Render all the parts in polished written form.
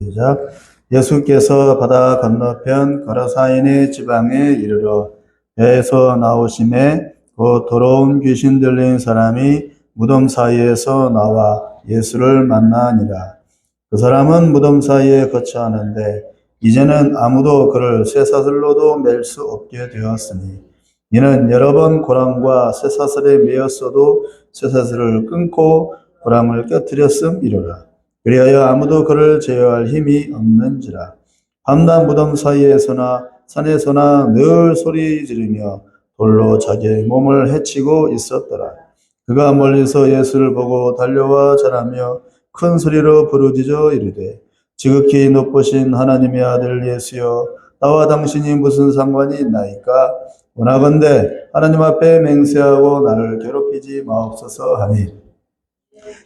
시작. 예수께서 바다 건너편 거라사인의 지방에 이르러 배에서 나오심에 곧 더러운 귀신 들린 사람이 무덤 사이에서 나와 예수를 만나니라. 그 사람은 무덤 사이에 거처하는데 이제는 아무도 그를 쇠사슬로도 맬 수 없게 되었으니 이는 여러 번 고랑과 쇠사슬에 매였어도 쇠사슬을 끊고 고랑을 깨뜨렸음이로라. 그리하여 아무도 그를 제어할 힘이 없는지라. 밤낮 무덤 사이에서나 산에서나 늘 소리 지르며 돌로 자기의 몸을 해치고 있었더라. 그가 멀리서 예수를 보고 달려와 절하며 큰 소리로 부르짖어 이르되 지극히 높으신 하나님의 아들 예수여, 나와 당신이 무슨 상관이 있나이까? 원하건대 하나님 앞에 맹세하고 나를 괴롭히지 마옵소서 하니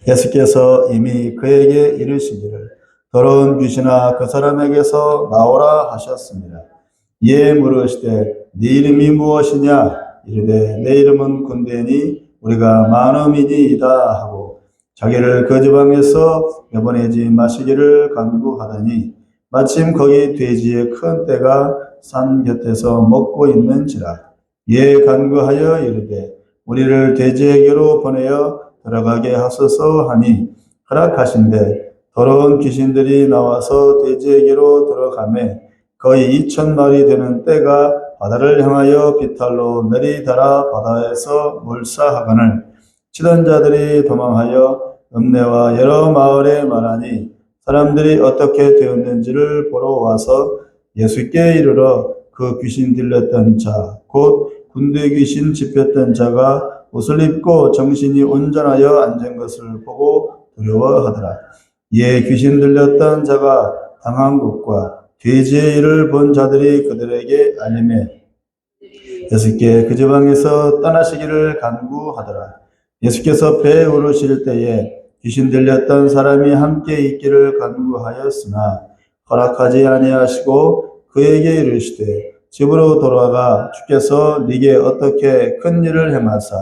예수께서 이미 그에게 이르시기를 더러운 귀신아 그 사람에게서 나오라 하셨습니다. 이에 물으시되 네 이름이 무엇이냐? 이르되 내 이름은 군대니 우리가 많음이니이다 하고 자기를 그 지방에서 내보내지 마시기를 간구하더니 마침 거기 돼지의 큰 떼가 산 곁에서 먹고 있는지라. 이에 간구하여 이르되 우리를 돼지에게로 보내어 들어가게 하소서 하니 허락하신대 더러운 귀신들이 나와서 돼지에게로 들어가매 거의 2,000마리 되는 떼가 바다를 향하여 비탈로 내리달아 바다에서 몰사하거늘 치던 자들이 도망하여 읍내와 여러 마을에 말하니 사람들이 어떻게 되었는지를 보러 와서 예수께 이르러 그 귀신 들렸던 자 곧 군대 귀신 집혔던 자가 옷을 입고 정신이 온전하여 앉은 것을 보고 두려워하더라. 이에 귀신 들렸던 자가 당한 것과 돼지의 일을 본 자들이 그들에게 알림해 예수께 그 지방에서 떠나시기를 간구하더라. 예수께서 배에 오르실 때에 귀신 들렸던 사람이 함께 있기를 간구하였으나 허락하지 아니하시고 그에게 이르시되 집으로 돌아가 주께서 네게 어떻게 큰 일을 행하사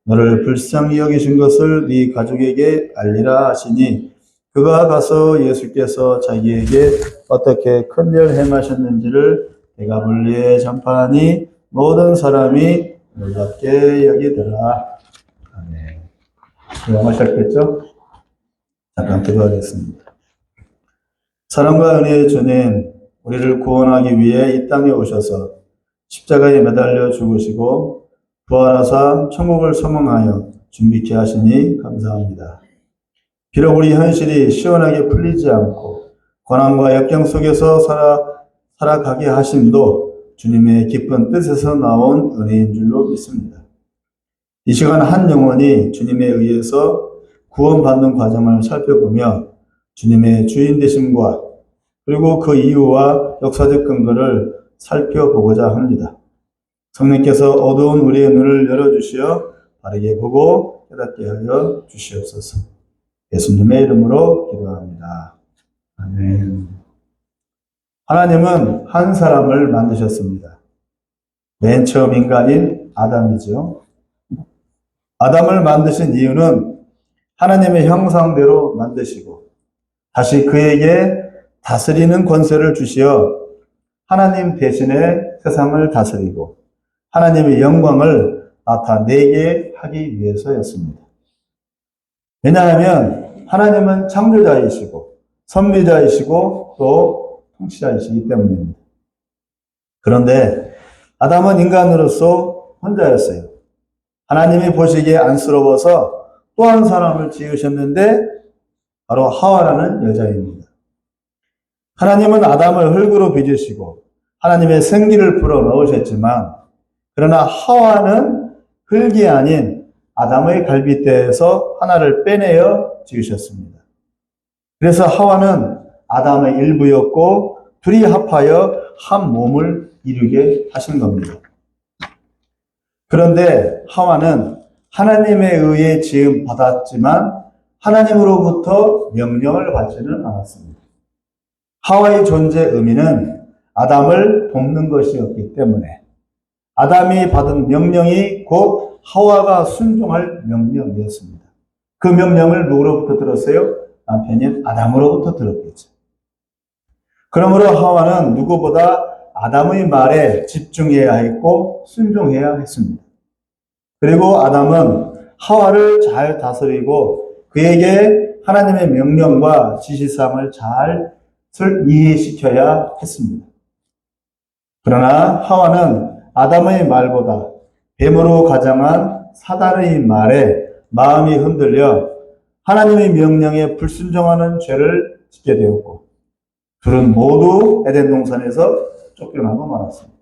너를 불쌍히 여기신 것을 네 가족에게 알리라 하시니 그가 가서 예수께서 자기에게 어떻게 큰 일을 행하셨는지를 데가볼리에 전파하니 모든 사람이 놀랍게 여기더라. 아멘. 영어 시작했죠? 잠깐 기도하겠습니다. 사랑과 은혜의 주님, 우리를 구원하기 위해 이 땅에 오셔서 십자가에 매달려 죽으시고 부활하사 천국을 소망하여 준비케 하시니 감사합니다. 비록 우리 현실이 시원하게 풀리지 않고 고난과 역경 속에서 살아가게 하심도 주님의 기쁜 뜻에서 나온 은혜인 줄로 믿습니다. 이 시간 한 영혼이 주님에 의해서 구원받는 과정을 살펴보며 주님의 주인 되심과 그리고 그 이유와 역사적 근거를 살펴보고자 합니다. 성령께서 어두운 우리의 눈을 열어주시어 바르게 보고 깨닫게 하여 주시옵소서. 예수님의 이름으로 기도합니다. 아멘. 하나님은 한 사람을 만드셨습니다. 맨 처음 인간인 아담이죠. 아담을 만드신 이유는 하나님의 형상대로 만드시고 다시 그에게 다스리는 권세를 주시어 하나님 대신에 세상을 다스리고 하나님의 영광을 나타내게 하기 위해서였습니다. 왜냐하면 하나님은 창조자이시고 섭리자이시고 또 통치자이시기 때문입니다. 그런데 아담은 인간으로서 혼자였어요. 하나님이 보시기에 안쓰러워서 또 한 사람을 지으셨는데 바로 하와라는 여자입니다. 하나님은 아담을 흙으로 빚으시고 하나님의 생기를 불어넣으셨지만 그러나 하와는 흙이 아닌 아담의 갈빗대에서 하나를 빼내어 지으셨습니다. 그래서 하와는 아담의 일부였고 둘이 합하여 한 몸을 이루게 하신 겁니다. 그런데 하와는 하나님에 의해 지음 받았지만 하나님으로부터 명령을 받지는 않았습니다. 하와의 존재 의미는 아담을 돕는 것이었기 때문에 아담이 받은 명령이 곧 하와가 순종할 명령이었습니다. 그 명령을 누구로부터 들었어요? 남편인 아담으로부터 들었겠죠. 그러므로 하와는 누구보다 아담의 말에 집중해야 했고 순종해야 했습니다. 그리고 아담은 하와를 잘 다스리고 그에게 하나님의 명령과 지시사항을 잘 이해시켜야 했습니다. 그러나 하와는 아담의 말보다 뱀으로 가장한 사단의 말에 마음이 흔들려 하나님의 명령에 불순종하는 죄를 짓게 되었고 둘은 모두 에덴 동산에서 쫓겨나고 말았습니다.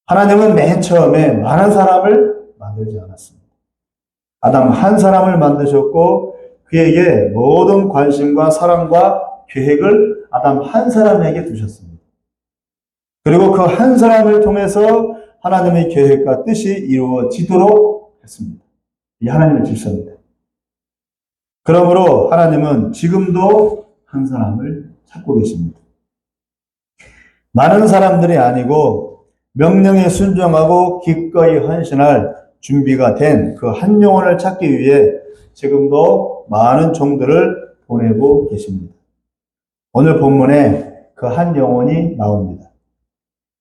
하나님은 맨 처음에 많은 사람을 만들지 않았습니다. 아담 한 사람을 만드셨고 그에게 모든 관심과 사랑과 계획을 아담 한 사람에게 두셨습니다. 그리고 그 한 사람을 통해서 하나님의 계획과 뜻이 이루어지도록 했습니다. 이 하나님의 질서입니다. 그러므로 하나님은 지금도 한 사람을 찾고 계십니다. 많은 사람들이 아니고 명령에 순종하고 기꺼이 헌신할 준비가 된 그 한 영혼을 찾기 위해 지금도 많은 종들을 보내고 계십니다. 오늘 본문에 그 한 영혼이 나옵니다.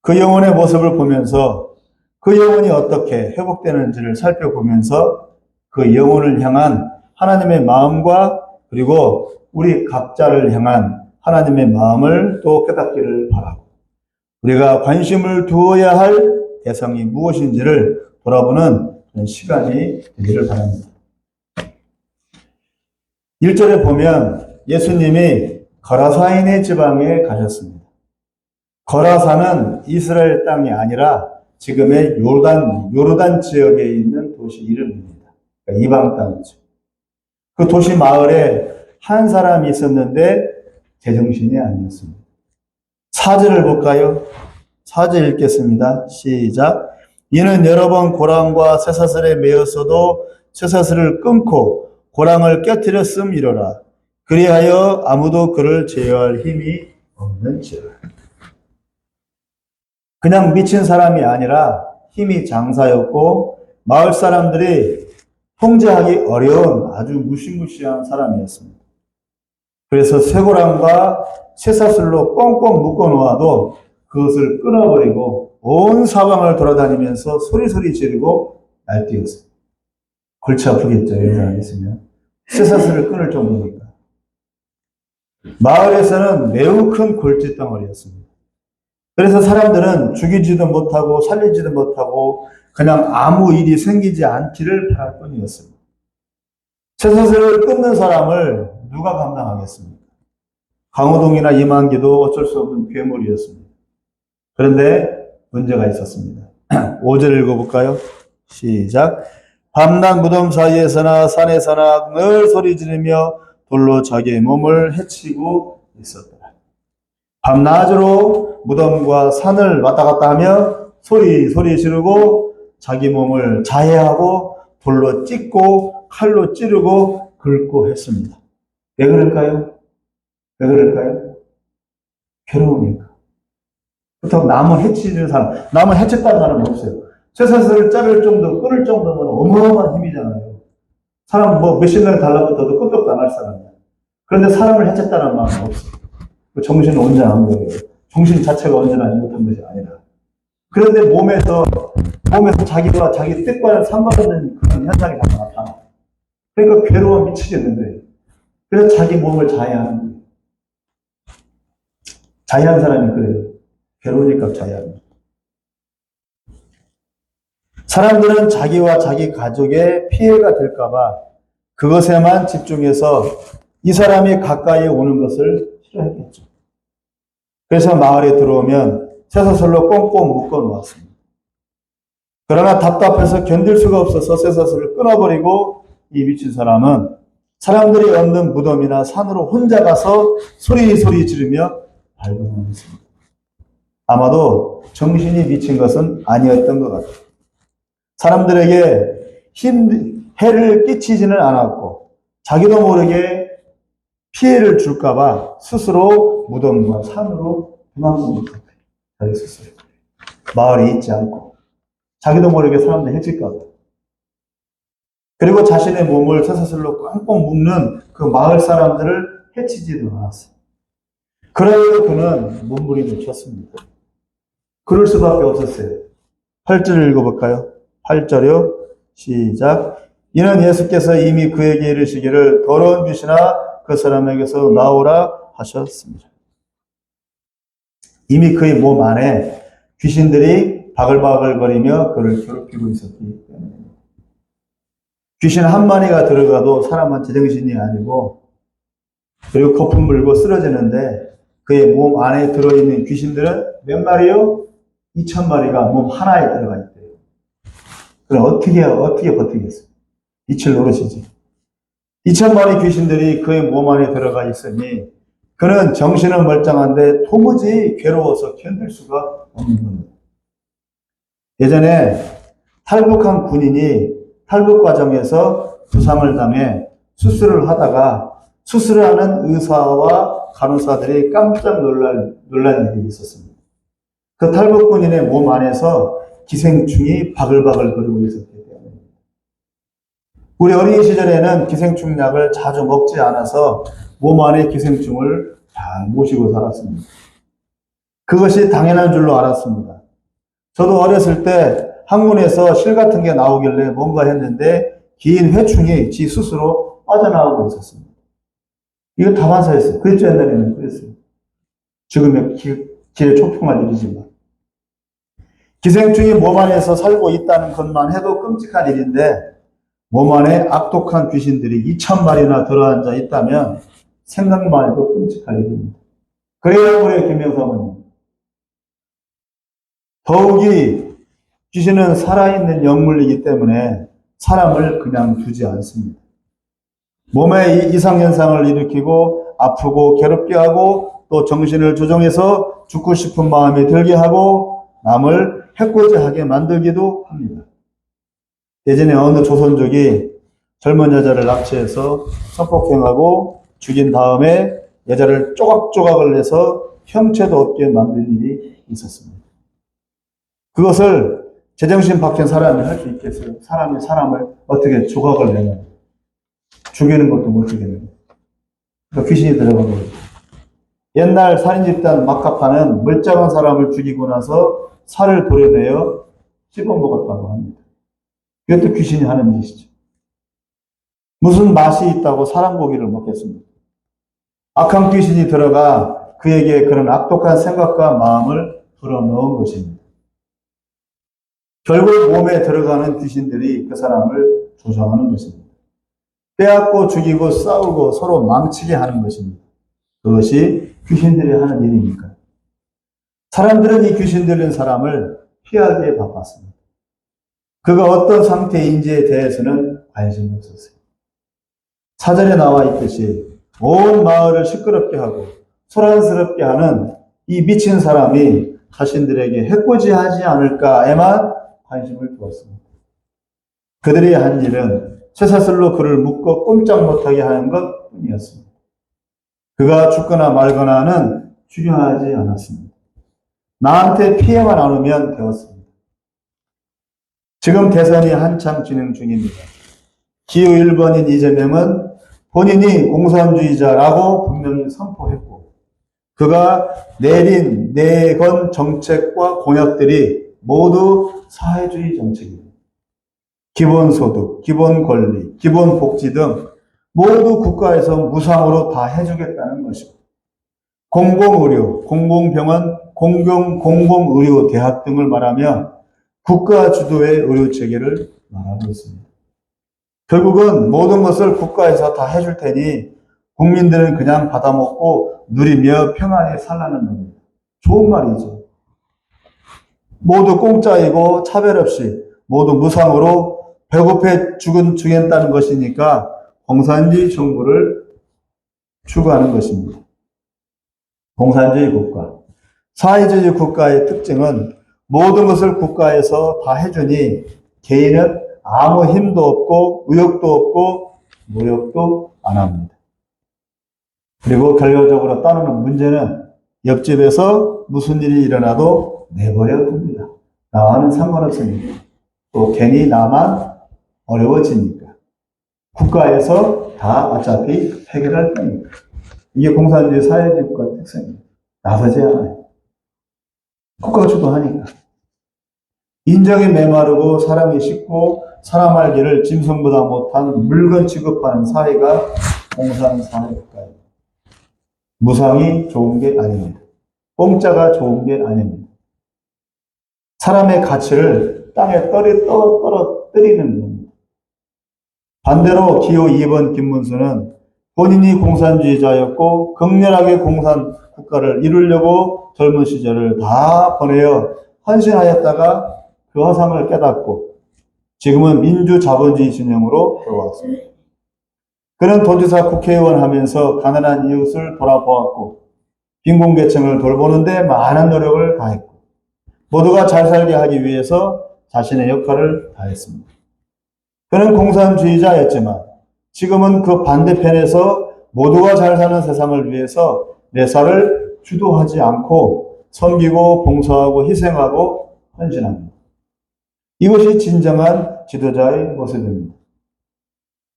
그 영혼의 모습을 보면서 그 영혼이 어떻게 회복되는지를 살펴보면서 그 영혼을 향한 하나님의 마음과 그리고 우리 각자를 향한 하나님의 마음을 또 깨닫기를 바라고 우리가 관심을 두어야 할 대상이 무엇인지를 돌아보는 그런 시간이 되기를 바랍니다. 1절에 보면 예수님이 거라사인의 지방에 가셨습니다. 거라사는 이스라엘 땅이 아니라 지금의 요르단 지역에 있는 도시 이름입니다. 그러니까 이방 땅이죠. 그 도시 마을에 한 사람이 있었는데 제정신이 아니었습니다. 4절을 볼까요? 4절 읽겠습니다. 시작. 이는 여러 번 고랑과 쇠사슬에 매였어도 쇠사슬을 끊고 고랑을 깨뜨렸음이로라. 그리하여 아무도 그를 제어할 힘이 없는지라. 그냥 미친 사람이 아니라 힘이 장사였고 마을 사람들이 통제하기 어려운 아주 무시무시한 사람이었습니다. 그래서 쇠고랑과 쇠사슬로 꽁꽁 묶어 놓아도 그것을 끊어버리고 온 사방을 돌아다니면서 소리소리 지르고 날뛰었어요. 골치 아프겠죠, 이런 사람이 있으면. 쇠사슬을 끊을 정도니까. 마을에서는 매우 큰 골칫덩어리였습니다. 그래서 사람들은 죽이지도 못하고 살리지도 못하고 그냥 아무 일이 생기지 않기를 바랄 뿐이었습니다. 쇠사슬을 끊는 사람을 누가 감당하겠습니까? 강호동이나 이만기도 어쩔 수 없는 괴물이었습니다. 그런데 문제가 있었습니다. 5절 읽어볼까요? 시작. 밤낮 무덤 사이에서나 산에서나 늘 소리 지르며 돌로 자기의 몸을 해치고 있었다. 밤낮으로 무덤과 산을 왔다 갔다 하며 소리 지르고 자기 몸을 자해하고 돌로 찢고 칼로 찌르고 긁고 했습니다. 왜 그럴까요? 왜 그럴까요? 괴로우니까. 그렇다고 남을 해치는 사람, 남을 해쳤다는 사람은 없어요. 쇠사슬을 자를 정도, 끊을 정도면 어마어마한 힘이잖아요. 사람 몇십 명 달라붙어도 끄떡도 안 할 사람이야. 그런데 사람을 해쳤다는 마음은 없어요. 정신은 온전한 거예요. 정신 자체가 온전하지 못한 것이 아니라. 그런데 몸에서 자기와 자기 뜻과는 상관없는 그런 현상이 자꾸 나타나. 그러니까 괴로워 미치겠는데. 그래서 자기 몸을 자해하는 거예요. 자해한 사람이 그래요. 괴로우니까 자해합니다. 사람들은 자기와 자기 가족의 피해가 될까봐 그것에만 집중해서 이 사람이 가까이 오는 것을 싫어했겠죠. 그래서 마을에 들어오면 쇠사슬로 꽁꽁 묶어 놓았습니다. 그러나 답답해서 견딜 수가 없어서 쇠사슬을 끊어버리고 이 미친 사람은 사람들이 없는 무덤이나 산으로 혼자 가서 소리 지르며 발동했습니다. 아마도 정신이 미친 것은 아니었던 것 같아요. 사람들에게 해를 끼치지는 않았고 자기도 모르게 피해를 줄까봐 스스로 무덤과 산으로 도망간 것 같아요. 자기 스스로. 마을에 있지 않고 자기도 모르게 사람들 해칠까봐. 그리고 자신의 몸을 쇠사슬로 꽁꽁 묶는 그 마을 사람들을 해치지도 않았어요. 그래도 그는 몸부림을 쳤습니다. 그럴 수밖에 없었어요. 8절 읽어볼까요? 8절이요. 시작. 이는 예수께서 이미 그에게 이르시기를 더러운 귀신아 그 사람에게서 나오라 하셨습니다. 이미 그의 몸 안에 귀신들이 바글바글거리며 그를 괴롭히고 있었기 때문에 귀신 한 마리가 들어가도 사람은 제정신이 아니고 그리고 거품 물고 쓰러지는데 그의 몸 안에 들어있는 귀신들은 몇 마리요? 2,000마리가 몸 하나에 들어가 있대요. 그럼 어떻게 버티겠어요? 이칠 노릇이지. 2,000마리 귀신들이 그의 몸 안에 들어가 있으니 그는 정신은 멀쩡한데 도무지 괴로워서 견딜 수가 없는 겁니다. 예전에 탈북한 군인이 탈북 과정에서 부상을 당해 수술을 하다가 수술을 하는 의사와 간호사들이 깜짝 놀란 일이 있었습니다. 그 탈북 군인의 몸 안에서 기생충이 바글바글 거리고 있었기 때문입니다. 우리 어린 시절에는 기생충 약을 자주 먹지 않아서 몸 안에 기생충을 잘 모시고 살았습니다. 그것이 당연한 줄로 알았습니다. 저도 어렸을 때 항문에서 실 같은 게 나오길래 뭔가 했는데 긴 회충이 지 스스로 빠져나오고 있었습니다. 이거 다반사였어요. 그랬죠, 옛날에는 그랬어요. 지금의 길에 초풍할 일이지만. 기생충이 몸 안에서 살고 있다는 것만 해도 끔찍한 일인데 몸 안에 악독한 귀신들이 2,000마리나 들어앉아 있다면 생각만 해도 끔찍한 일입니다. 그래야 우리 김영사모님. 더욱이 귀신은 살아있는 영물이기 때문에 사람을 그냥 두지 않습니다. 몸에 이상현상을 일으키고 아프고 괴롭게 하고 또 정신을 조종해서 죽고 싶은 마음이 들게 하고 남을 해코지하게 만들기도 합니다. 예전에 어느 조선족이 젊은 여자를 납치해서 성폭행하고 죽인 다음에 여자를 조각조각을 해서 형체도 없게 만든 일이 있었습니다. 그것을 제정신 박힌 사람이 할 수 있겠어요? 사람이 사람을 어떻게 조각을 내냐. 죽이는 것도 못 죽이는. 그러니까 귀신이 들어간 거죠. 옛날 살인집단 마카파는 멀쩡한 사람을 죽이고 나서 살을 도려내어 씹어먹었다고 합니다. 이것도 귀신이 하는 짓이죠. 무슨 맛이 있다고 사람 고기를 먹겠습니까? 악한 귀신이 들어가 그에게 그런 악독한 생각과 마음을 불어넣은 것입니다. 결국 몸에 들어가는 귀신들이 그 사람을 조종하는 것입니다. 빼앗고 죽이고 싸우고 서로 망치게 하는 것입니다. 그것이 귀신들이 하는 일이니까. 사람들은 이 귀신 들린 사람을 피하기에 바빴습니다. 그가 어떤 상태인지에 대해서는 관심이 없었어요. 사전에 나와 있듯이 온 마을을 시끄럽게 하고 소란스럽게 하는 이 미친 사람이 자신들에게 해코지하지 않을까에만 관심을 두었습니다. 그들이 한 일은 쇠사슬로 그를 묶어 꼼짝 못하게 하는 것 뿐이었습니다. 그가 죽거나 말거나는 중요하지 않았습니다. 나한테 피해만 안 오면 되었습니다. 지금 대선이 한참 진행 중입니다. 기호 1번인 이재명은 본인이 공산주의자라고 분명히 선포했고 그가 내린 4건 정책과 공약들이 모두 사회주의 정책입니다. 기본소득, 기본권리, 기본복지 등 모두 국가에서 무상으로 다 해주겠다는 것이고 공공의료, 공공병원, 공공의료대학 등을 말하며 국가 주도의 의료체계를 말하고 있습니다. 결국은 모든 것을 국가에서 다 해줄 테니 국민들은 그냥 받아먹고 누리며 평안히 살라는 겁니다. 좋은 말이죠. 모두 공짜이고 차별 없이 모두 무상으로 배고파 죽겠다는 것이니까 공산주의 정부를 추구하는 것입니다. 공산주의 국가. 사회주의 국가의 특징은 모든 것을 국가에서 다 해주니 개인은 아무 힘도 없고 의욕도 없고 노력도 안 합니다. 그리고 결과적으로 따르는 문제는 옆집에서 무슨 일이 일어나도 내버려 둡니다. 나와는 상관없으니까. 또 괜히 나만 어려워지니까. 국가에서 다 어차피 해결할 거니까. 이게 공산주의 사회주의 국가의 특성입니다. 나서지 않아요. 국가가 주도하니까. 인정이 메마르고 사람이 쉽고 사람 알기를 짐승보다 못한 물건 취급하는 사회가 공산사회 국가입니다. 무상이 좋은 게 아닙니다. 공짜가 좋은 게 아닙니다. 사람의 가치를 땅에 떨어뜨리는 겁니다. 반대로 기호 2번 김문수는 본인이 공산주의자였고 극렬하게 공산 국가를 이루려고 젊은 시절을 다 보내어 헌신하였다가 그 허상을 깨닫고 지금은 민주자본주의 진영으로 돌아왔습니다. 그는 도지사 국회의원 하면서 가난한 이웃을 돌아보았고 빈곤계층을 돌보는데 많은 노력을 다했고 모두가 잘 살게 하기 위해서 자신의 역할을 다했습니다. 그는 공산주의자였지만 지금은 그 반대편에서 모두가 잘 사는 세상을 위해서 내사를 주도하지 않고 섬기고 봉사하고 희생하고 헌신합니다. 이것이 진정한 지도자의 모습입니다.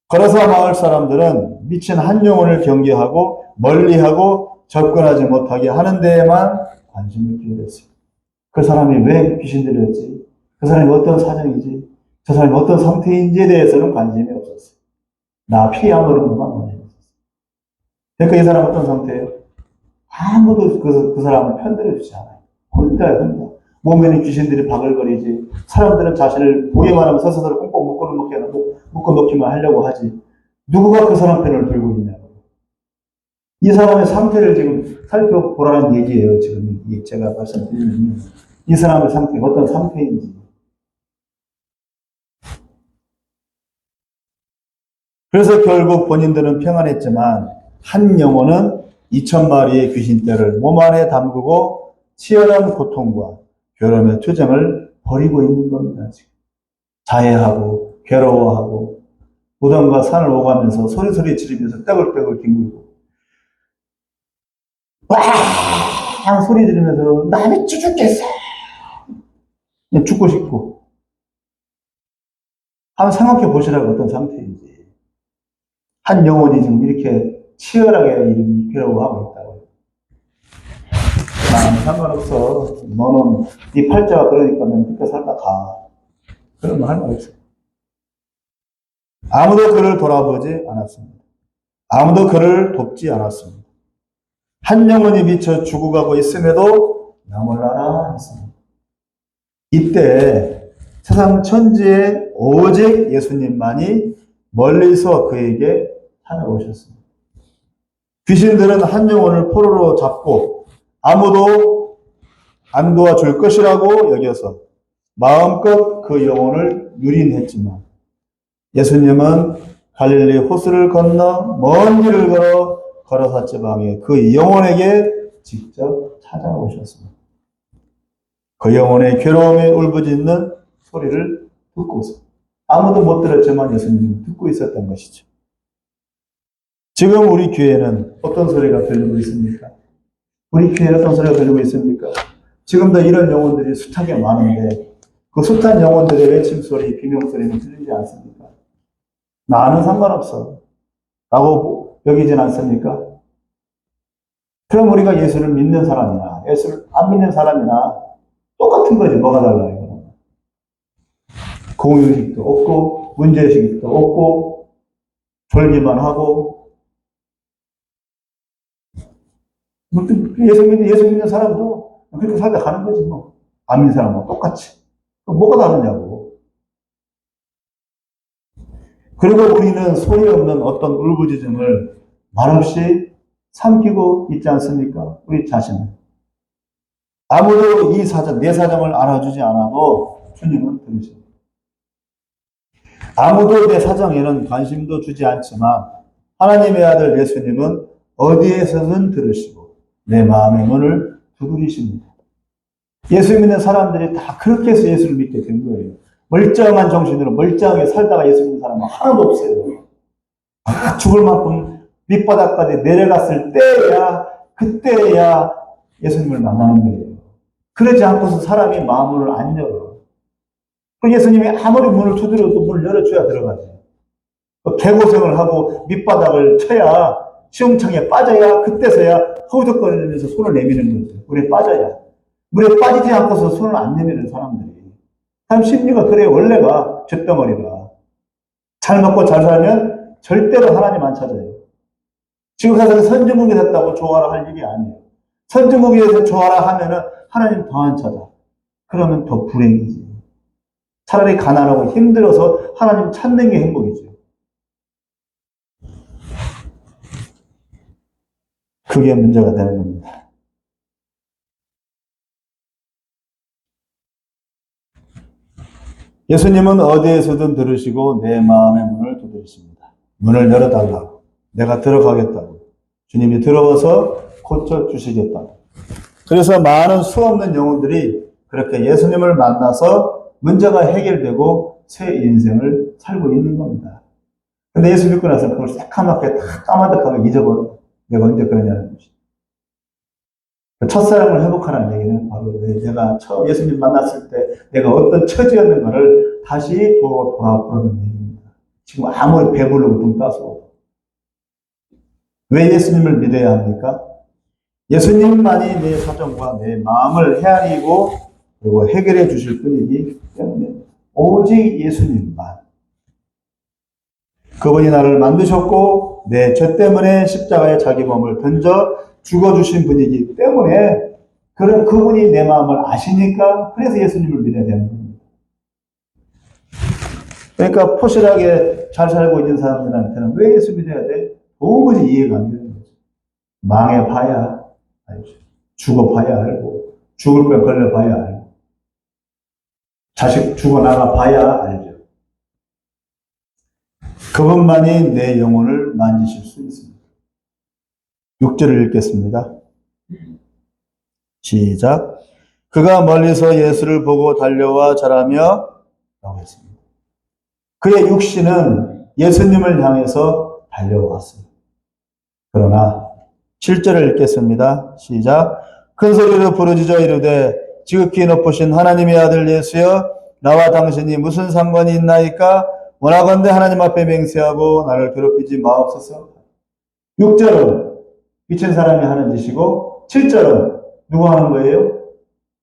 거라사 마을 사람들은 미친 한 영혼을 경계하고 멀리하고 접근하지 못하게 하는 데에만 관심을 기울였습니다. 그 사람이 왜 귀신 들렸지? 그 사람이 어떤 사정이지? 저 사람이 어떤 상태인지에 대해서는 관심이 없었어요. 나 피해 안 오는 것만 관심이 없었어요. 그러니까 이 사람 어떤 상태예요? 아무도 그 사람을 편들어주지 않아요. 혼자. 몸에는 귀신들이 바글거리지. 사람들은 자신을 보기만 하면 스스로 꽁꽁 묶어놓기만 하려고 하지. 누구가 그 사람 편을 들고 있냐고. 이 사람의 상태를 지금 살펴보라는 얘기예요. 지금 제가 말씀드리면 이 사람의 상태, 어떤 상태인지. 그래서 결국 본인들은 평안했지만 한 영혼은 2,000마리의 귀신떼를 몸 안에 담그고 치열한 고통과 괴로움의 투쟁을 벌이고 있는 겁니다. 지금. 자해하고 괴로워하고 무덤과 산을 오가면서 소리소리 지르면서 떼굴떼굴 뒹굴고 와 소리 지르면서 나는 죽겠어. 그냥 죽고 싶고. 한번 생각해 보시라고 어떤 상태인지. 한 영혼이 지금 이렇게 치열하게 괴로워하고 있다고. 나는 상관없어. 너는 네 팔자가 그러니까 너는 그렇게 살다 가. 그러면 할 말 없어요. 아무도 그를 돌아보지 않았습니다. 아무도 그를 돕지 않았습니다. 한 영혼이 미쳐 죽어가고 있음에도 나 몰라라 했습니다. 이때 세상 천지에 오직 예수님만이 멀리서 그에게 찾아오셨습니다. 귀신들은 한 영혼을 포로로 잡고 아무도 안 도와줄 것이라고 여겨서 마음껏 그 영혼을 유린했지만 예수님은 갈릴리 호수를 건너 먼 길을 걸어 거라사 지방에 그 영혼에게 직접 찾아오셨습니다. 그 영혼의 괴로움에 울부짖는 소리를 듣고서 아무도 못 들었지만 예수님은 듣고 있었던 것이죠. 지금 우리 귀에는 어떤 소리가 들리고 있습니까? 우리 귀에 어떤 소리가 들리고 있습니까? 지금도 이런 영혼들이 숱하게 많은데 그 숱한 영혼들의 외침소리, 비명소리는 들리지 않습니까? 나는 상관없어 라고 여기진 않습니까? 그럼 우리가 예수를 믿는 사람이나 예수를 안 믿는 사람이나 똑같은 거지. 뭐가 달라 이거는. 공유의식도 없고 문제의식도 없고 졸기만 하고 예수 믿는 사람도 그렇게 살다 가는 거지 뭐. 안 믿는 사람하고 똑같이. 그럼 뭐가 다르냐고. 그리고 우리는 소리 없는 어떤 울부짖음을 말없이 삼키고 있지 않습니까? 우리 자신은. 아무도 이 사정, 내 사정을 알아주지 않아도 주님은 들으십니다. 아무도 내 사정에는 관심도 주지 않지만 하나님의 아들 예수님은 어디에서든 들으시고 내 마음의 문을 두드리십니다. 예수 믿는 사람들이 다 그렇게 해서 예수를 믿게 된 거예요. 멀쩡한 정신으로 멀쩡하게 살다가 예수 믿는 사람은 하나도 없어요. 죽을 만큼 밑바닥까지 내려갔을 때야 그때야 예수님을 만나는 거예요. 그러지 않고서 사람이 마음을 안 열어. 그 예수님이 아무리 문을 두드려도 문을 열어줘야 들어가지. 개고생을 하고 밑바닥을 쳐야 수영장에 빠져야 그때서야 허우적거리면서 손을 내미는 거죠. 물에 빠져야. 물에 빠지지 않고서 손을 안 내미는 사람들이. 사람 심리가 그래요. 원래가 쇳덩어리가. 잘 먹고 잘 살면 절대로 하나님 안 찾아요. 지금 세상에 선진국이 됐다고 좋아라 할 일이 아니에요. 선진국이 돼서 좋아라 하면은 하나님 더 안 찾아. 그러면 더 불행이지. 차라리 가난하고 힘들어서 하나님 찾는 게 행복이죠. 그게 문제가 되는 겁니다. 예수님은 어디에서든 들으시고 내 마음의 문을 두드리십니다. 문을 열어달라고. 내가 들어가겠다고. 주님이 들어와서 고쳐주시겠다고. 그래서 많은 수없는 영혼들이 그렇게 예수님을 만나서 문제가 해결되고 새 인생을 살고 있는 겁니다. 근데 예수 믿고 나서 그걸 새까맣게 다 까마득하게 잊어버려. 내가 언제 그러냐는 것이. 첫사랑을 회복하라는 얘기는 바로 내가 처음 예수님 만났을 때 내가 어떤 처지였는가를 다시 돌아보는 얘기입니다. 지금 아무리 배부르고 돈 따서. 왜 예수님을 믿어야 합니까? 예수님만이 내 사정과 내 마음을 헤아리고 그리고 해결해 주실 분이기 때문에 오직 예수님만. 그분이 나를 만드셨고 내 죄 때문에 십자가에 자기 몸을 던져 죽어주신 분이기 때문에 그런 그분이 내 마음을 아시니까 그래서 예수님을 믿어야 되는 겁니다. 그러니까 포실하게 잘 살고 있는 사람들한테는 왜 예수 믿어야 돼? 도무지 이해가 안 되는 거죠. 망해봐야 알죠. 죽어봐야 알고 죽을 걸 걸려봐야 알고 자식 죽어나가 봐야 알죠. 그분만이 내 영혼을 만지실 수 있습니다. 6절을 읽겠습니다. 시작. 그가 멀리서 예수를 보고 달려와 절하며 라고 했습니다. 그의 육신은 예수님을 향해서 달려왔어요. 그러나 7절을 읽겠습니다. 시작. 큰 소리로 부르짖어 이르되 지극히 높으신 하나님의 아들 예수여 나와 당신이 무슨 상관이 있나이까? 원하건대 하나님 앞에 맹세하고 나를 괴롭히지 마옵소서. 6절은 미친 사람이 하는 짓이고 7절은 누가 하는 거예요?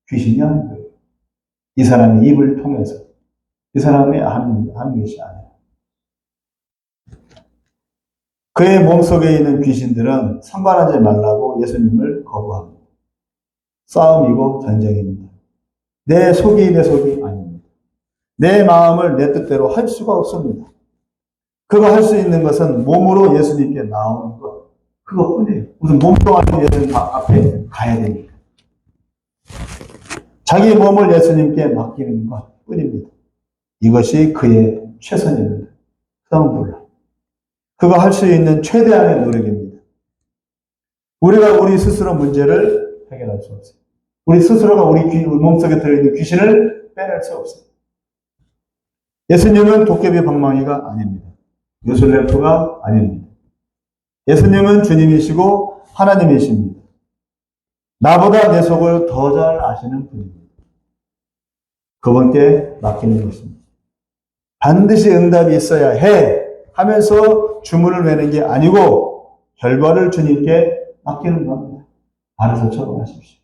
귀신이 하는 거예요. 이 사람이 입을 통해서 이 사람이 하는 것이 아니에요. 그의 몸속에 있는 귀신들은 상관하지 말라고 예수님을 거부합니다. 싸움이고 전쟁입니다. 내 속이 아닙니다. 내 마음을 내 뜻대로 할 수가 없습니다. 그거 할 수 있는 것은 몸으로 예수님께 나오는 것. 그것뿐이에요. 무슨 몸뚱아리 예수님 앞에 가야 되니까. 자기 몸을 예수님께 맡기는 것 뿐입니다. 이것이 그의 최선입니다. 그 다음은 몰라. 그거 할 수 있는 최대한의 노력입니다. 우리가 우리 스스로 문제를 해결할 수 없어요. 우리 스스로가 우리 몸속에 들어있는 귀신을 빼낼 수 없어요. 예수님은 도깨비 방망이가 아닙니다. 요술램프가 아닙니다. 예수님은 주님이시고 하나님이십니다. 나보다 내 속을 더 잘 아시는 분입니다. 그분께 맡기는 것입니다. 반드시 응답이 있어야 해 하면서 주문을 외는 게 아니고 결과를 주님께 맡기는 겁니다. 알아서 처분하십시오.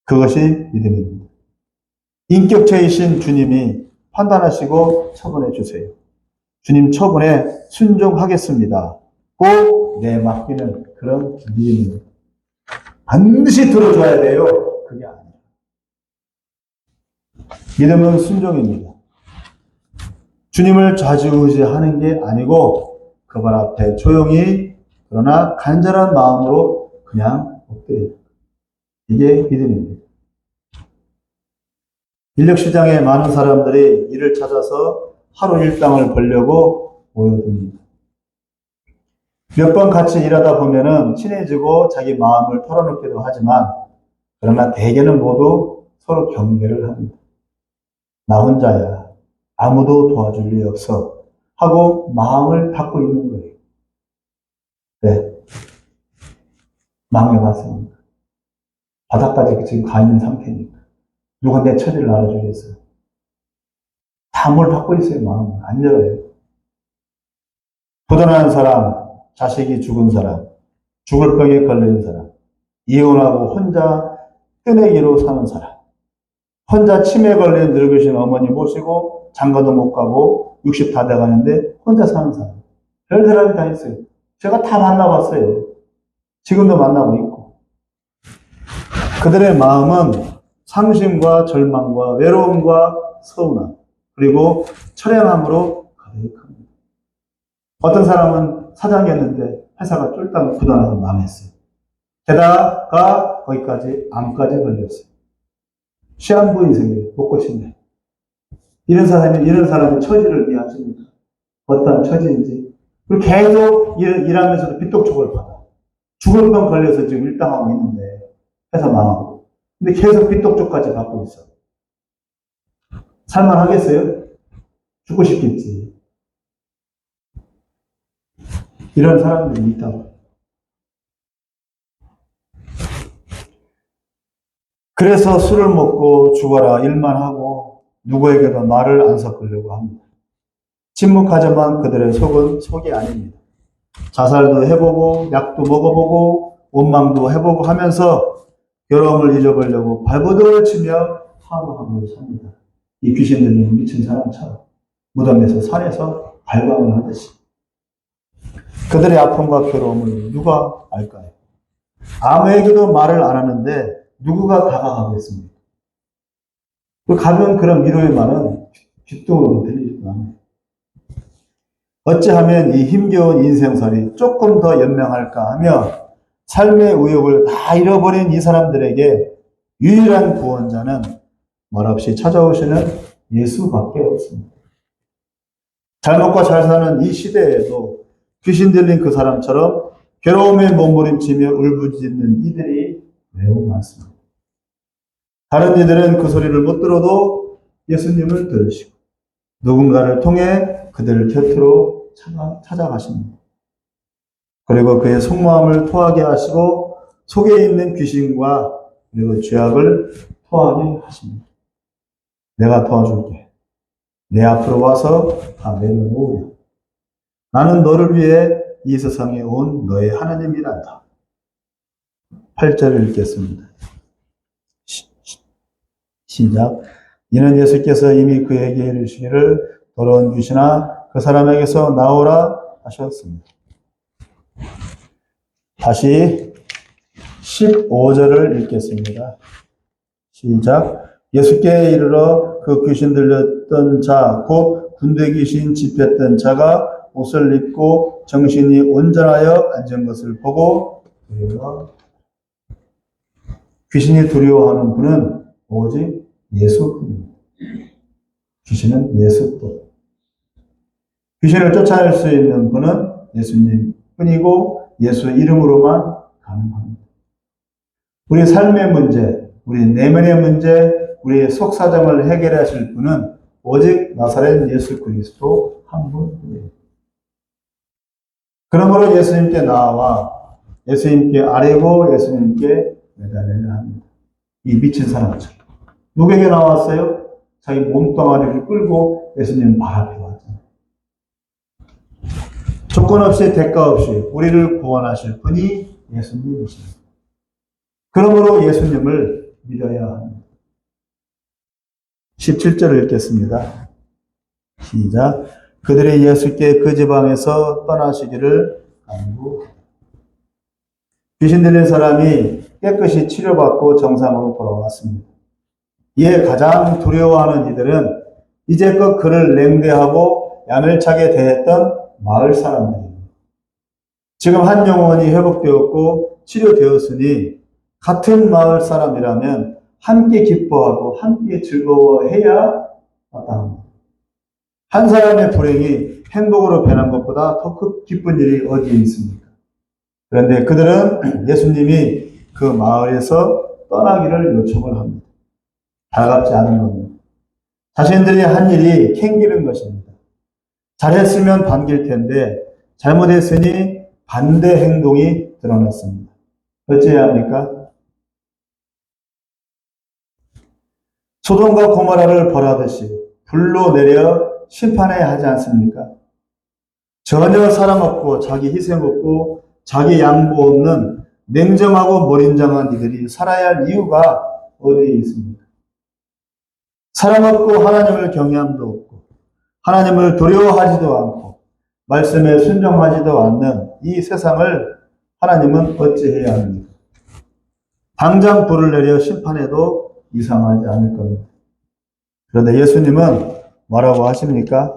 그것이 믿음입니다. 인격체이신 주님이 판단하시고 처분해 주세요. 주님 처분에 순종하겠습니다. 꼭 맡기는 그런 믿음입니다. 반드시 들어줘야 돼요. 그게 아니에요. 믿음은 순종입니다. 주님을 좌지우지하는 게 아니고 그분 앞에 조용히 그러나 간절한 마음으로 그냥 엎드려요. 이게 믿음입니다. 인력시장에 많은 사람들이 일을 찾아서 하루 일당을 벌려고 모여듭니다. 몇 번 같이 일하다 보면은 친해지고 자기 마음을 털어놓기도 하지만 그러나 대개는 모두 서로 경계를 합니다. 나 혼자야. 아무도 도와줄 리 없어. 하고 마음을 닫고 있는 거예요. 네. 망해봤습니다. 바닥까지 지금 가 있는 상태니까. 누가 내 처지를 알아주겠어요? 다 뭘 닫고 있어요, 마음을. 안 열어요. 부도난 사람, 자식이 죽은 사람, 죽을 병에 걸린 사람, 이혼하고 혼자 뜨내기로 사는 사람, 혼자 치매 걸린 늙으신 어머니 모시고 장가도 못 가고 60 다 돼가는데 혼자 사는 사람. 별 사람이 다 있어요. 제가 다 만나봤어요. 지금도 만나고 있고. 그들의 마음은 상심과 절망과 외로움과 서운함, 그리고 처량함으로 가득합니다. 어떤 사람은 사장이었는데 회사가 쫄딱 굳어나서 망했어요. 게다가 거기까지 암까지 걸렸어요. 시한부 인생이에요. 못 고친다. 이런 사람이 처지를 이해하십니까? 어떤 처지인지. 그리고 계속 일하면서도 빚독촉을 받아. 죽을 병 걸려서 지금 일당하고 있는데 회사 망하고. 근데 계속 빚독촉까지 받고 있어. 살만하겠어요? 죽고 싶겠지. 이런 사람들이 있다고. 그래서 술을 먹고 죽어라 일만 하고 누구에게도 말을 안 섞으려고 합니다. 침묵하지만 그들의 속은 속이 아닙니다. 자살도 해보고 약도 먹어보고 원망도 해보고 하면서 괴로움을 잊어보려고 발버둥을 치며 하루하루 삽니다. 이 귀신 들린 미친 사람처럼 무덤에서 산에서 발광을 하듯이. 그들의 아픔과 괴로움을 누가 알까요? 아무에게도 말을 안 하는데 누구가 다가가겠습니까? 가벼운 그런 위로의 말은 귓등으로도 들리지도 않아요. 어찌하면 이 힘겨운 인생살이 조금 더 연명할까 하며 삶의 의욕을 다 잃어버린 이 사람들에게 유일한 구원자는 말없이 찾아오시는 예수밖에 없습니다. 잘 먹고 잘 사는 이 시대에도 귀신 들린 그 사람처럼 괴로움에 몸부림치며 울부짖는 이들이 매우 많습니다. 다른 이들은 그 소리를 못 들어도 예수님을 들으시고 누군가를 통해 그들 곁으로 찾아가십니다. 그리고 그의 속마음을 토하게 하시고 속에 있는 귀신과 그리고 죄악을 토하게 하십니다. 내가 도와줄게. 내 앞으로 와서 다 내려놓으려. 나는 너를 위해 이 세상에 온 너의 하나님이란다. 8절을 읽겠습니다. 시작. 이는 예수께서 이미 그에게 이르시기를 더러운 귀신아 그 사람에게서 나오라 하셨습니다. 다시 15절을 읽겠습니다. 시작. 예수께 이르러 그 귀신 들렸던 자, 곧 군대 귀신 집혔던 자가 옷을 입고 정신이 온전하여 앉은 것을 보고 귀신이 두려워하는 분은 오직 예수뿐입니다. 귀신은 예수뿐. 귀신을 쫓아낼 수 있는 분은 예수님 뿐이고 예수 이름으로만 가능합니다. 우리 삶의 문제, 우리 내면의 문제, 우리의 속사정을 해결하실 분은 오직 나사렛 예수 그리스도 한 분입니다. 그러므로 예수님께 나와 예수님께 아뢰고 예수님께 매달려야 합니다. 이 미친 사람처럼. 누구에게 나왔어요? 자기 몸뚱아리를 끌고 예수님 발 앞에 왔잖아요. 조건 없이 대가 없이 우리를 구원하실 분이 예수님이십니다. 그러므로 예수님을 믿어야 합니다. 17절을 읽겠습니다. 시작. 그들이 예수께 그 지방에서 떠나시기를 간구하다. 귀신 들린 사람이 깨끗이 치료받고 정상으로 돌아왔습니다. 이에 가장 두려워하는 이들은 이제껏 그를 냉대하고 야멸차게 대했던 마을 사람들입니다. 지금 한 영혼이 회복되었고 치료되었으니 같은 마을 사람이라면 함께 기뻐하고 함께 즐거워해야 마땅합니다. 한 사람의 불행이 행복으로 변한 것보다 더 기쁜 일이 어디에 있습니까? 그런데 그들은 예수님이 그 마을에서 떠나기를 요청을 합니다. 달갑지 않은 겁니다. 자신들이 한 일이 캥기는 것입니다. 잘했으면 반길 텐데 잘못했으니 반대 행동이 드러났습니다. 어찌해야 합니까? 소돔과 고모라를 벌하듯이 불로 내려 심판해야 하지 않습니까? 전혀 사랑 없고 자기 희생 없고 자기 양보 없는 냉정하고 무린장한 이들이 살아야 할 이유가 어디에 있습니까? 사랑 없고 하나님을 경외함도 없고 하나님을 두려워하지도 않고 말씀에 순종하지도 않는 이 세상을 하나님은 어찌해야 합니까? 당장 불을 내려 심판해도 이상하지 않을 겁니다. 그런데 예수님은 뭐라고 하십니까?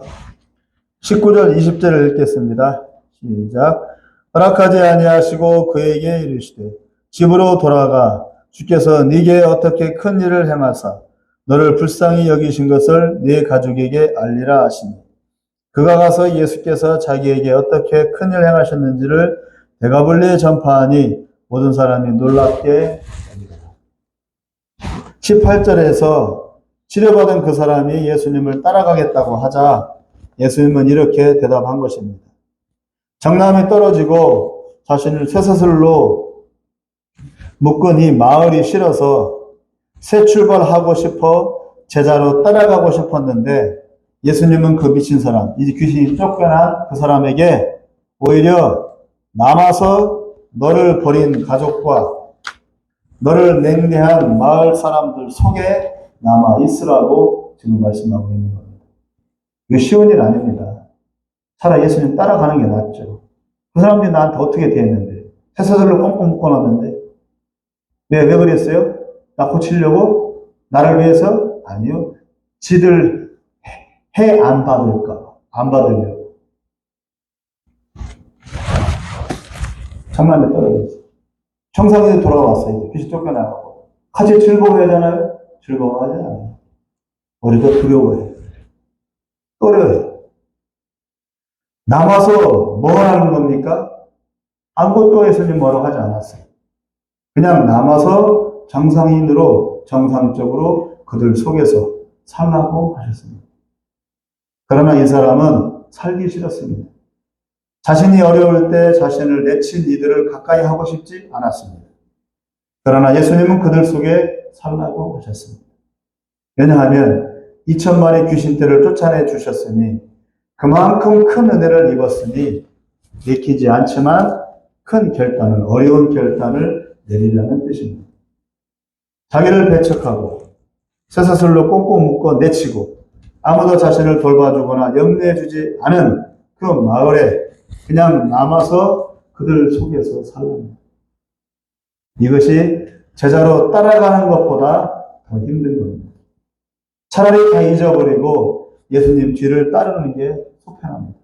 19절 20절을 읽겠습니다. 시작. 허락하지 아니하시고 그에게 이르시되 집으로 돌아가 주께서 네게 어떻게 큰 일을 행하사 너를 불쌍히 여기신 것을 네 가족에게 알리라 하시니 그가 가서 예수께서 자기에게 어떻게 큰 일을 행하셨는지를 데가볼리에 전파하니 모든 사람이 놀랍게 여기더라. 18절에서 치료받은 그 사람이 예수님을 따라가겠다고 하자 예수님은 이렇게 대답한 것입니다. 정남이 떨어지고 자신을 쇠사슬로 묶은 이 마을이 싫어서 새 출발하고 싶어 제자로 따라가고 싶었는데 예수님은 그 미친 사람, 이 귀신이 쫓겨난 그 사람에게 오히려 남아서 너를 버린 가족과 너를 냉대한 마을 사람들 속에 남아 있으라고 지금 말씀하고 있는 겁니다. 이거 쉬운 일 아닙니다. 차라리 예수님 따라가는 게 낫죠. 그 사람들이 나한테 어떻게 대했는데? 쇠사슬로 꽁꽁 묶어놨는데? 왜 그랬어요? 나 고치려고? 나를 위해서? 아니요. 지들 해 안 받을까? 안 받으려고. 장난에 떨어졌어. 정상에 돌아왔어요. 이제 귀신 쫓겨나가고. 같이 즐거워하잖아요? 즐거워하지 않아요. 오히려 두려워해요. 꺼려요. 남아서 뭐 하는 겁니까? 아무것도 예수님 뭐라고 하지 않았어요. 그냥 남아서 정상인으로 정상적으로 그들 속에서 살라고 하셨습니다. 그러나 이 사람은 살기 싫었습니다. 자신이 어려울 때 자신을 내친 이들을 가까이 하고 싶지 않았습니다. 그러나 예수님은 그들 속에 살라고 하셨습니다. 왜냐하면 2천마리 귀신들을 쫓아내 주셨으니 그만큼 큰 은혜를 입었으니 내키지 않지만 큰 결단을, 어려운 결단을 내리려는 뜻입니다. 자기를 배척하고 쇠사슬로 꽁꽁 묶어 내치고 아무도 자신을 돌봐주거나 염려해주지 않은 그 마을에 그냥 남아서 그들 속에서 살랍니다. 이것이 제자로 따라가는 것보다 더 힘든 겁니다. 차라리 다 잊어버리고 예수님 뒤를 따르는 게 속편합니다.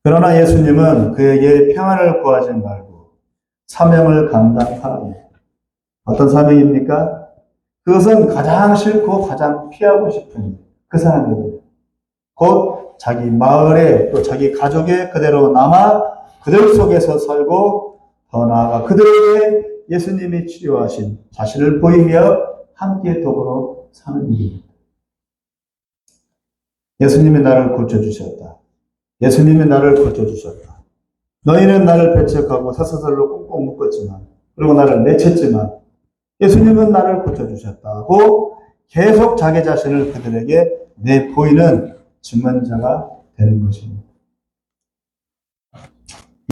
그러나 예수님은 그에게 평안을 구하지 말고 사명을 감당하랍니다. 어떤 사명입니까? 그것은 가장 싫고 가장 피하고 싶은 그 사람에게 곧 자기 마을에 또 자기 가족에 그대로 남아 그들 속에서 살고 더 나아가 그들에게 예수님이 치료하신 자신을 보이며 함께 더불어 사는 일입니다. 예수님이 나를 고쳐주셨다. 예수님이 나를 고쳐주셨다. 너희는 나를 배척하고 쇠사슬로 꽁꽁 묶었지만 그리고 나를 내쳤지만 예수님은 나를 고쳐주셨다고 계속 자기 자신을 그들에게 내보이는 증언자가 되는 것입니다.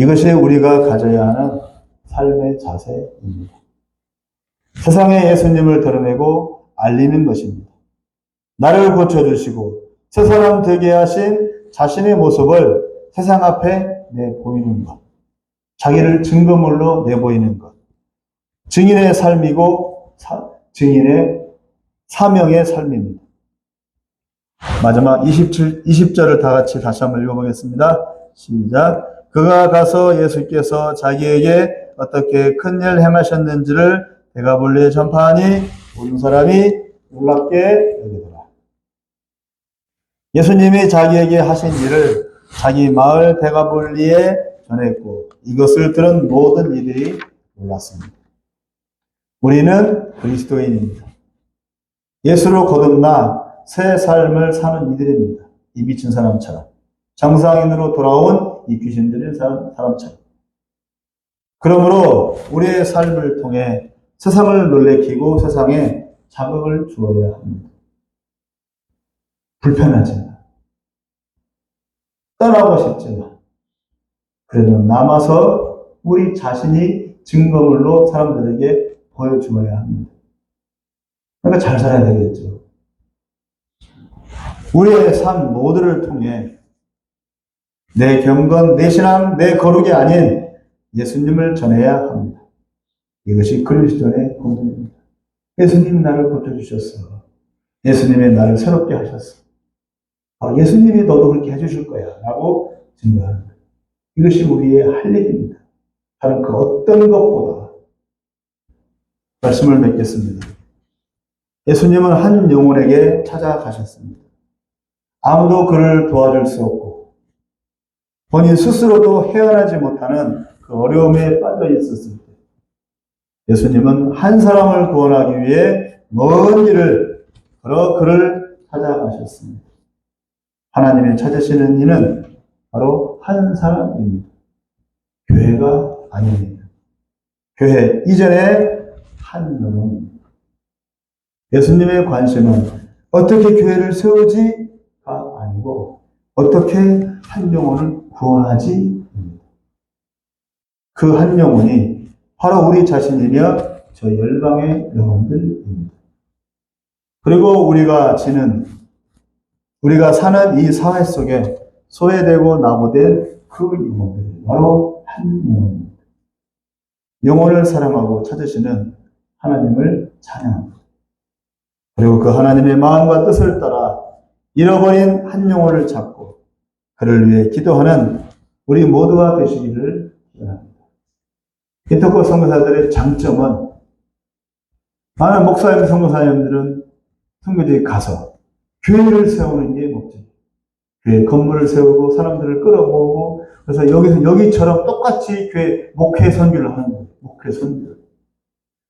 이것이 우리가 가져야 하는 삶의 자세입니다. 세상에 예수님을 드러내고 알리는 것입니다. 나를 고쳐주시고 새 사람 되게 하신 자신의 모습을 세상 앞에 내보이는 것. 자기를 증거물로 내보이는 것. 증인의 삶이고 증인의 사명의 삶입니다. 마지막 20절을 다 같이 다시 한번 읽어보겠습니다. 시작. 그가 가서 예수께서 자기에게 어떻게 큰 일 행하셨는지를 데가볼리에 전파하니 모든 사람이 놀랍게 여기더라. 예수님이 자기에게 하신 일을 자기 마을 데가볼리에 전했고 이것을 들은 모든 이들이 놀랐습니다. 우리는 그리스도인입니다. 예수로 거듭나 새 삶을 사는 이들입니다. 이 미친 사람처럼. 정상인으로 돌아온 이 귀신 들린 사람처럼. 그러므로 우리의 삶을 통해 세상을 놀래키고 세상에 자극을 주어야 합니다. 불편하지만. 떠나고 싶지만 그래도 남아서 우리 자신이 증거물로 사람들에게 보여주어야 합니다. 그러니까 잘 살아야 되겠죠. 우리의 삶 모두를 통해 내 경건, 내 신앙, 내 거룩이 아닌 예수님을 전해야 합니다. 이것이 그리스도인의 공동입니다. 예수님이 나를 고쳐주셨어. 예수님이 나를 새롭게 하셨어. 예수님이 너도 그렇게 해주실 거야. 라고 증거하는 거예요. 이것이 우리의 할 일입니다. 다른 그 어떤 것보다. 말씀을 맺겠습니다. 예수님은 한 영혼에게 찾아가셨습니다. 아무도 그를 도와줄 수 없고 본인 스스로도 헤어나지 못하는 그 어려움에 빠져 있었을 때 예수님은 한 사람을 구원하기 위해 먼 길을 걸어 그를 찾아가셨습니다. 하나님이 찾으시는 이는 바로 한 사람입니다. 교회가 아닙니다. 교회 이전에 한 영혼입니다. 예수님의 관심은 어떻게 교회를 세우지가 아니고 어떻게 한 영혼을 구원하지? 그 한 영혼이 바로 우리 자신이며 저 열방의 영혼들입니다. 그리고 우리가 사는 이 사회 속에 소외되고 낙오된 그 영혼들이 바로 한 영혼입니다. 영혼을 사랑하고 찾으시는 하나님을 찬양합니다. 그리고 그 하나님의 마음과 뜻을 따라 잃어버린 한 영혼을 찾고 그를 위해 기도하는 우리 모두가 되시기를 기원합니다. 인터코 선교사들의 장점은 많은 목사님, 선교사님들은 선교지에 가서 교회를 세우는 게 목적이에요. 교회 건물을 세우고 사람들을 끌어모으고 그래서 여기처럼 똑같이 교회 목회 선교를 하는 거예요. 목회 선교.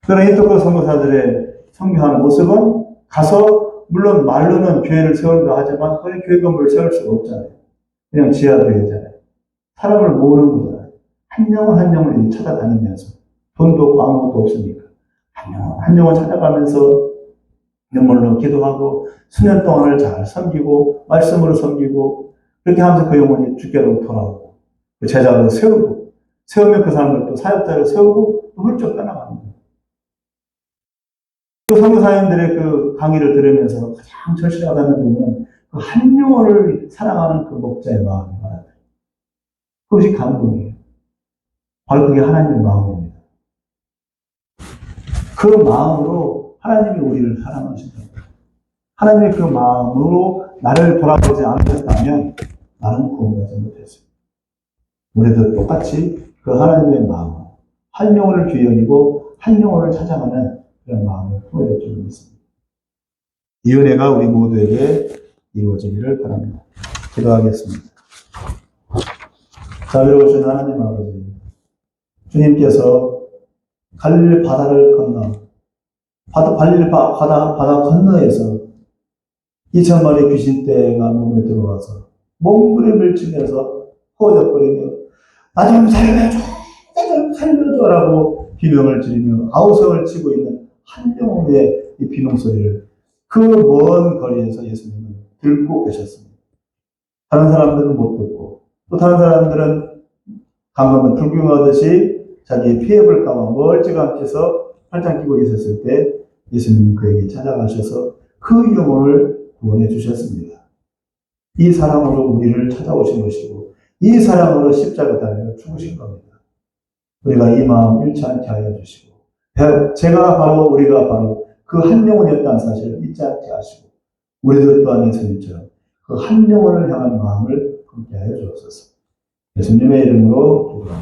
그러나 인터코 선교사들의 선교하는 모습은 가서 물론 말로는 교회를 세운다 하지만 그런 교회 건물을 세울 수가 없잖아요. 그냥 지하교회잖아요. 사람을 모으는 거잖아요. 한 영을 찾아다니면서 돈도 없고 아무것도 없으니까 한 영을 찾아가면서 영혼으로 기도하고 수년 동안을 잘 섬기고 말씀으로 섬기고 그렇게 하면서 그 영혼이 주께로 돌아오고 그 제자로 세우면 그 사람을 또 사역자로 세우고 또 훌쩍 떠나가는 거예요. 그 선교사님들의 그 강의를 들으면서 가장 절실하다는 부분은 그 한 영혼을 사랑하는 그 목자의 마음이 말하다. 그것이 감동이에요. 바로 그게 하나님의 마음입니다. 그 마음으로 하나님이 우리를 사랑하신다. 하나님의 그 마음으로 나를 돌아보지 않으셨다면 나는 구원하지 못했어요. 우리도 똑같이 그 하나님의 마음, 한 영혼을 귀히 여기고 한 영혼을 찾아가는 그런 마음을 품어야 줄 믿습니다. 이 은혜가 우리 모두에게 이루어지기를 바랍니다. 기도하겠습니다. 자비로우신 하나님 아버지, 주님께서 갈릴리 바다를 건너 갈릴리 바다 건너에서 2,000마리 귀신떼가 몸에 들어와서 몸부림을 치면서 허우적거리며 나 좀 살려줘, 나 좀 살려줘라고 비명을 지르며 아우성을 치고 있는 한 영혼의 이 비명소리를 그 먼 거리에서 예수님은 듣고 계셨습니다. 다른 사람들은 못 듣고 또 다른 사람들은 감감은 불경하듯이 자기의 피해볼까봐 멀찌감치서 팔짱 끼고 있었을 때 예수님은 그에게 찾아가셔서 그 영혼을 구원해 주셨습니다. 이 사랑으로 우리를 찾아오신 것이고 이 사랑으로 십자가 달려 죽으신 겁니다. 우리가 이 마음 잃지 않게 하여 주시고 우리가 바로 그 한 영혼이었다는 사실을 잊지 않게 하시고 우리들 또한 예수님처럼 그 한 영혼을 향한 마음을 품게 하여 주옵소서. 예수님의 이름으로 기도합니다.